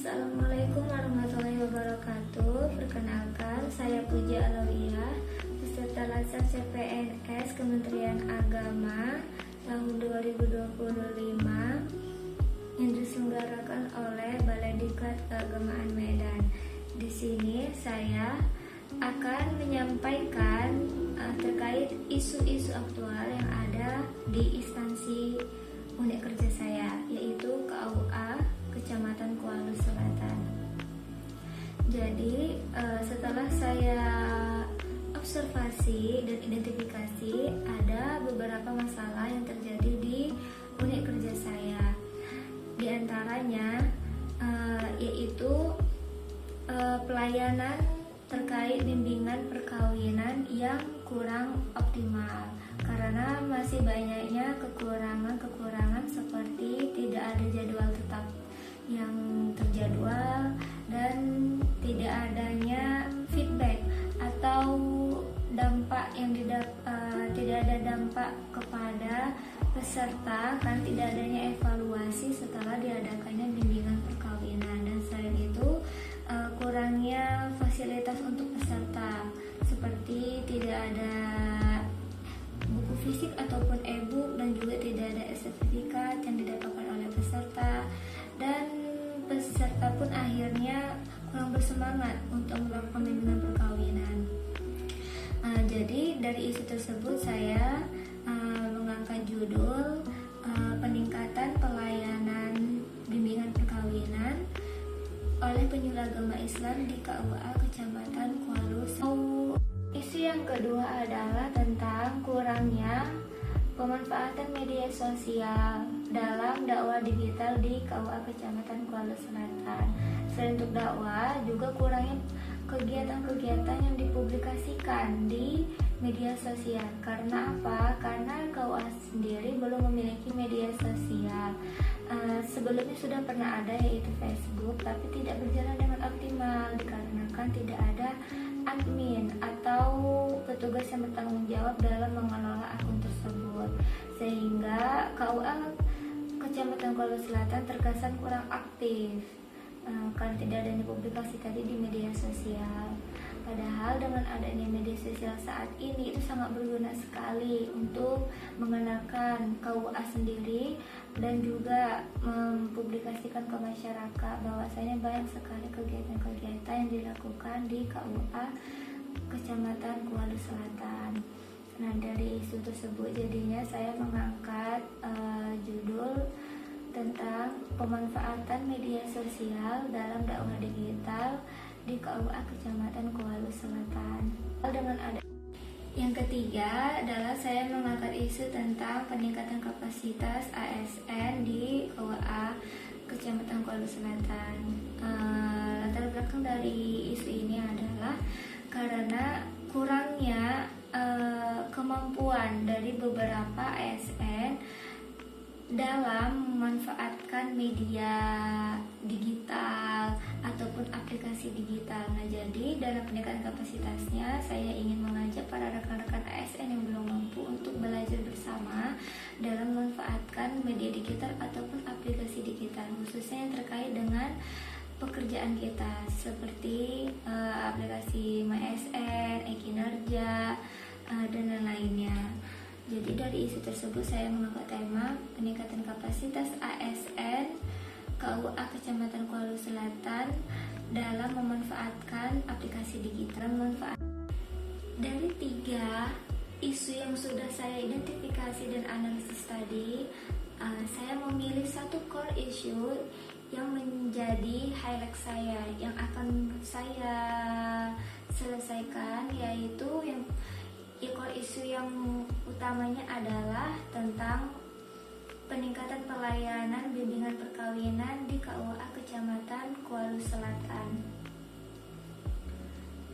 Assalamualaikum warahmatullahi wabarakatuh. Perkenalkan, saya Puja Alawiyah, peserta Latsar CPNS Kementerian Agama tahun 2025 yang diselenggarakan oleh Balai Diklat Keagamaan Medan. Di sini saya akan menyampaikan terkait isu-isu aktual yang ada di instansi unit kerja saya, yaitu KUA Kecamatan Kuala Selatan. Jadi setelah saya observasi dan identifikasi, ada beberapa masalah yang terjadi di unit kerja saya. Di antaranya yaitu pelayanan terkait bimbingan perkawinan yang kurang optimal karena masih banyaknya kekurangan seperti tidak ada jadwal tetap yang terjadwal dan tidak adanya feedback atau dampak yang tidak ada dampak kepada peserta kan tidak adanya evaluasi setelah diadakannya bimbingan perkawinan, dan selain itu kurangnya fasilitas untuk peserta seperti tidak ada buku fisik ataupun e-book, dan juga tidak ada sertifikat yang didapatkan oleh peserta, dan peserta pun akhirnya kurang bersemangat untuk melakukan bimbingan perkawinan. Jadi dari isu tersebut saya mengangkat judul peningkatan pelayanan bimbingan perkawinan oleh penyuluh agama Islam di KUA Kecamatan Kuala Selatan. Isu yang kedua adalah tentang kurangnya pemanfaatan media sosial dalam dakwah digital di KUA Kecamatan Kuala Selatan. Selain untuk dakwah, juga kurangnya kegiatan-kegiatan yang dipublikasikan di media sosial. Karena apa? Karena KUA sendiri belum memiliki media sosial. Sebelumnya sudah pernah ada, yaitu Facebook, tapi tidak berjalan dengan optimal dikarenakan tidak ada admin atau petugas yang bertanggung jawab dalam mengelola akun tersebut, sehingga KUA Kecamatan Kuala Selatan terkesan kurang aktif karena tidak adanya publikasi tadi di media sosial. Padahal dengan adanya media sosial saat ini itu sangat berguna sekali untuk mengenalkan KUA sendiri dan juga mempublikasikan ke masyarakat bahwasanya banyak sekali kegiatan-kegiatan yang dilakukan di KUA Kecamatan Kuala Selatan. Nah, dari isu tersebut jadinya saya mengangkat judul tentang pemanfaatan media sosial dalam dakwah digital di KUA Kecamatan Kuala Selatan. Dengan ada yang ketiga adalah saya mengangkat isu tentang peningkatan kapasitas ASN di KUA Kecamatan Kuala Selatan. Latar belakang dari isu ini adalah karena kurangnya kemampuan dari beberapa ASN dalam memanfaatkan media digital ataupun aplikasi digital. Nah, jadi dalam peningkatan kapasitasnya saya ingin mengajak para rekan-rekan ASN yang belum mampu untuk belajar bersama dalam memanfaatkan media digital ataupun aplikasi digital, khususnya yang terkait dengan pekerjaan kita seperti aplikasi MySN, e-Kinerja, dan lain-lainnya. Jadi dari isu tersebut saya mengangkat tema peningkatan kapasitas ASN KUA Kecamatan Kuala Selatan dalam memanfaatkan aplikasi digital. Dari 3 isu yang sudah saya identifikasi dan analisis tadi, saya memilih satu core issue yang menjadi highlight saya yang akan saya selesaikan, yaitu yang core isu yang utamanya adalah tentang peningkatan pelayanan bimbingan perkawinan di KUA Kecamatan Kuala Selatan.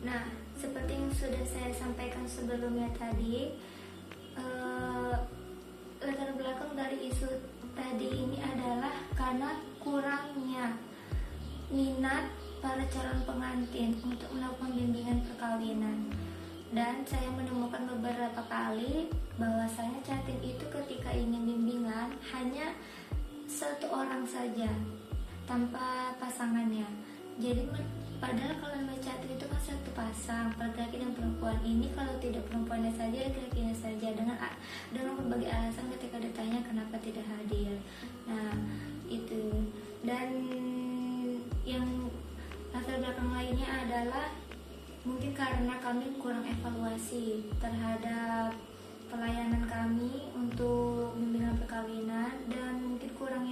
Nah, seperti yang sudah saya sampaikan sebelumnya tadi, latar belakang dari isu tadi ini adalah karena kurangnya minat para calon pengantin untuk melakukan bimbingan perkawinan. Dan saya menemukan beberapa kali bahwasanya cantik itu ketika ingin bimbingan hanya satu orang saja tanpa pasangannya. Jadi padahal kalau mencatri itu kan satu pasang, laki-laki dan perempuan. Ini kalau tidak perempuannya saja, laki-lakinya saja, dengan berbagai alasan ketika ditanya kenapa tidak hadir. Nah itu. Dan yang latar belakang lainnya adalah mungkin karena kami kurang evaluasi terhadap pelayanan kami untuk bimbingan perkawinan, dan mungkin kurang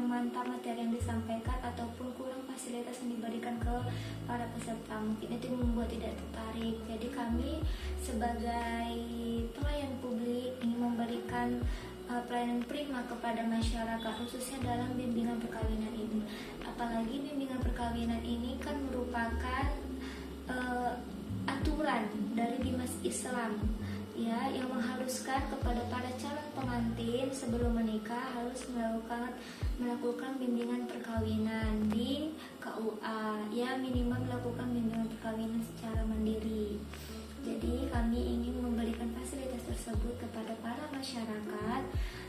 mantap materi yang disampaikan ataupun kurang fasilitas yang diberikan ke para peserta. Mungkin itu membuat tidak tertarik. Jadi kami sebagai pelayan publik ingin memberikan pelayanan prima kepada masyarakat, khususnya dalam bimbingan perkawinan ini. Apalagi bimbingan perkawinan ini kan merupakan aturan dari Dimas Islam, ya, yang mengharuskan kepada para calon pengantin sebelum menikah harus melakukan bimbingan perkawinan di KUA, ya, minimal melakukan bimbingan perkawinan secara mandiri. Jadi kami ingin memberikan fasilitas tersebut kepada para masyarakat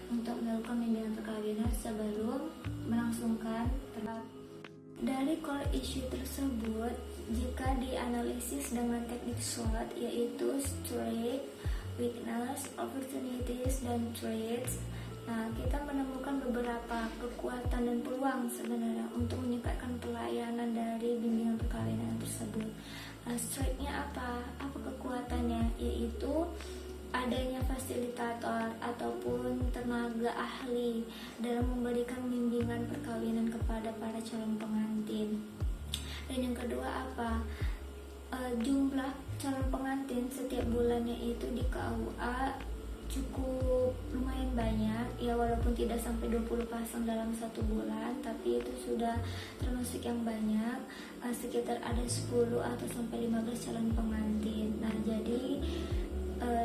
untuk melakukan bimbingan perkawinan sebelum melangsungkan pernikahan. Dari core issue tersebut, jika dianalisis dengan teknik SWOT, yaitu strength, weakness, opportunities, dan traits, nah kita menemukan beberapa kekuatan dan peluang sebenarnya untuk meningkatkan pelayanan dari bimbingan perkawinan tersebut. Strength-nya apa kekuatannya? Yaitu adanya fasilitator ataupun tenaga ahli dalam memberikan bimbingan perkawinan kepada para calon pengantin. Dan yang kedua jumlah calon pengantin setiap bulannya itu di KUA cukup lumayan banyak, ya, walaupun tidak sampai 20 pasang dalam satu bulan, tapi itu sudah termasuk yang banyak. Sekitar ada 10 atau sampai 15 calon pengantin. Nah jadi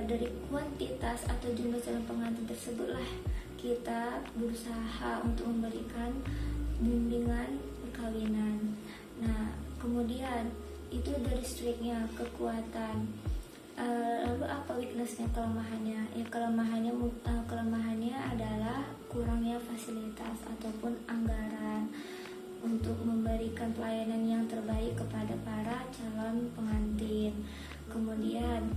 dari kuantitas atau jumlah calon pengantin tersebutlah kita berusaha untuk memberikan bimbingan perkawinan. Nah kemudian itu dari strength-nya, kekuatan. Lalu apa weakness-nya, kelemahannya? Ya kelemahannya adalah kurangnya fasilitas ataupun anggaran untuk memberikan pelayanan yang terbaik kepada para calon pengantin. Kemudian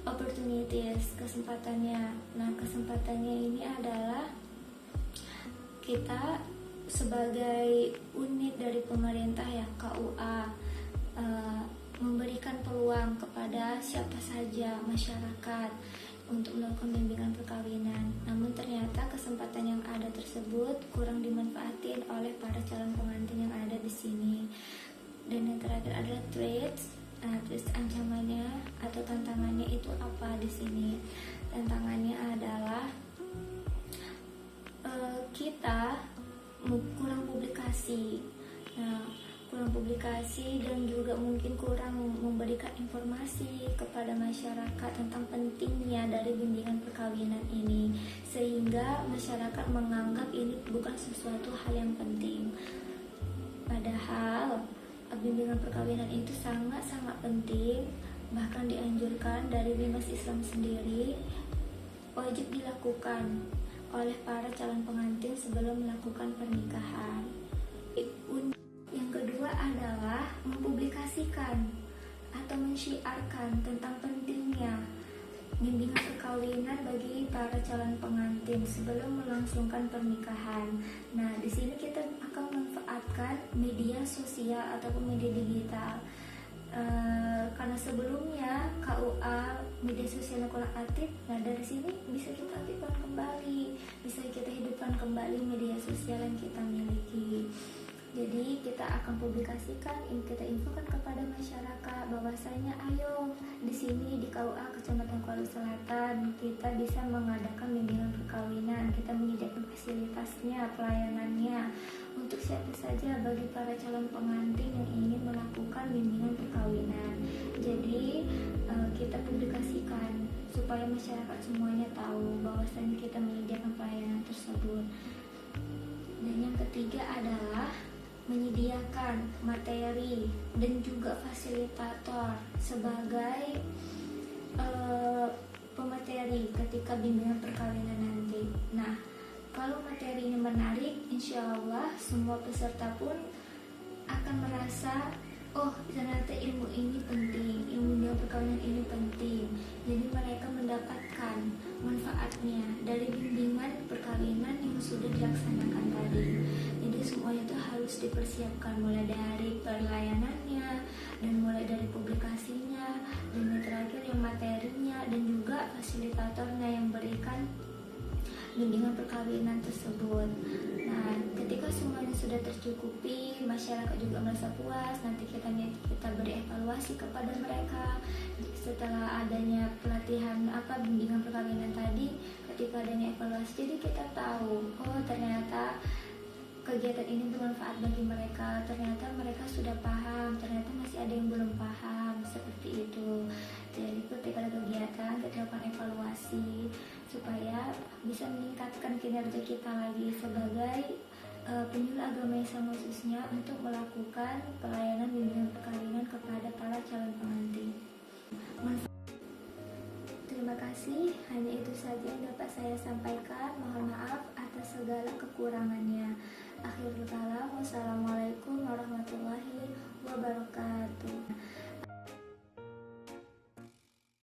opportunities, kesempatannya. Nah kesempatannya ini adalah kita sebagai unit dari pemerintah, ya, KUA, memberikan peluang kepada siapa saja masyarakat untuk melakukan bimbingan perkawinan. Namun ternyata kesempatan yang ada tersebut kurang dimanfaatin oleh para calon pengantin yang ada di sini. Dan yang terakhir adalah traits. Terus ancamannya atau tantangannya itu apa di sini? Tantangannya adalah kita kurang publikasi. Kurang publikasi dan juga mungkin kurang memberikan informasi kepada masyarakat tentang pentingnya dari bimbingan perkawinan ini, sehingga masyarakat menganggap ini bukan sesuatu hal yang penting. Padahal bimbingan perkawinan itu sangat-sangat penting, bahkan dianjurkan dari Dimas Islam sendiri, wajib dilakukan oleh para calon pengantin sebelum melakukan pernikahan. Yang kedua adalah mempublikasikan atau mensyiarkan tentang pentingnya bimbingan perkawinan bagi para calon pengantin sebelum melangsungkan pernikahan. Nah, di sini kita akan memanfaatkan media sosial ataupun media digital. Karena sebelumnya KUA media sosialnya kurang aktif, nah dari sini bisa kita aktifkan kembali, bisa kita hidupkan kembali media sosial yang kita miliki. Jadi kita akan publikasikan, kita infokan kepada masyarakat bahwasanya ayo di sini di KUA Kecamatan Kuala Selatan kita bisa mengadakan bimbingan perkawinan, kita menyediakan fasilitasnya, pelayanannya untuk siapa saja bagi para calon pengantin yang ingin melakukan bimbingan perkawinan. Jadi kita publikasikan supaya masyarakat semuanya tahu bahwasanya kita menyediakan pelayanan tersebut. Dan yang ketiga adalah menyediakan materi dan juga fasilitator sebagai pemateri ketika bimbingan perkawinan nanti. Nah, Kalau materi ini menarik, insya Allah semua peserta pun akan merasa, oh ternyata ilmu ini penting, ilmu dunia perkawinan ini penting. Jadi mereka mendapatkan manfaatnya dari bimbingan perkawinan yang sudah dilaksanakan tadi. Jadi semuanya itu harus dipersiapkan, mulai dari pelayanannya, dan mulai dari publikasinya, dan yang terakhir yang materinya, dan juga fasilitatornya yang berikan bimbingan perkawinan tersebut. Nah, ketika semuanya sudah tercukupi, masyarakat juga merasa puas. Nanti kita beri evaluasi kepada mereka setelah adanya pelatihan bimbingan perkawinan tadi. Ketika adanya evaluasi, jadi kita tahu, oh ternyata kegiatan ini bermanfaat bagi mereka. Ternyata mereka sudah paham, ternyata masih ada yang belum paham, seperti itu. Jadi ketika ada kegiatan, kita lakukan evaluasi supaya bisa meningkatkan kinerja kita lagi sebagai penyuluh agama Islam, khususnya untuk melakukan pelayanan bimbingan perkawinan kepada para calon pengantin. Terima kasih, hanya itu saja yang dapat saya sampaikan. Mohon maaf atas segala kekurangannya. Akhirul kalam, wassalamualaikum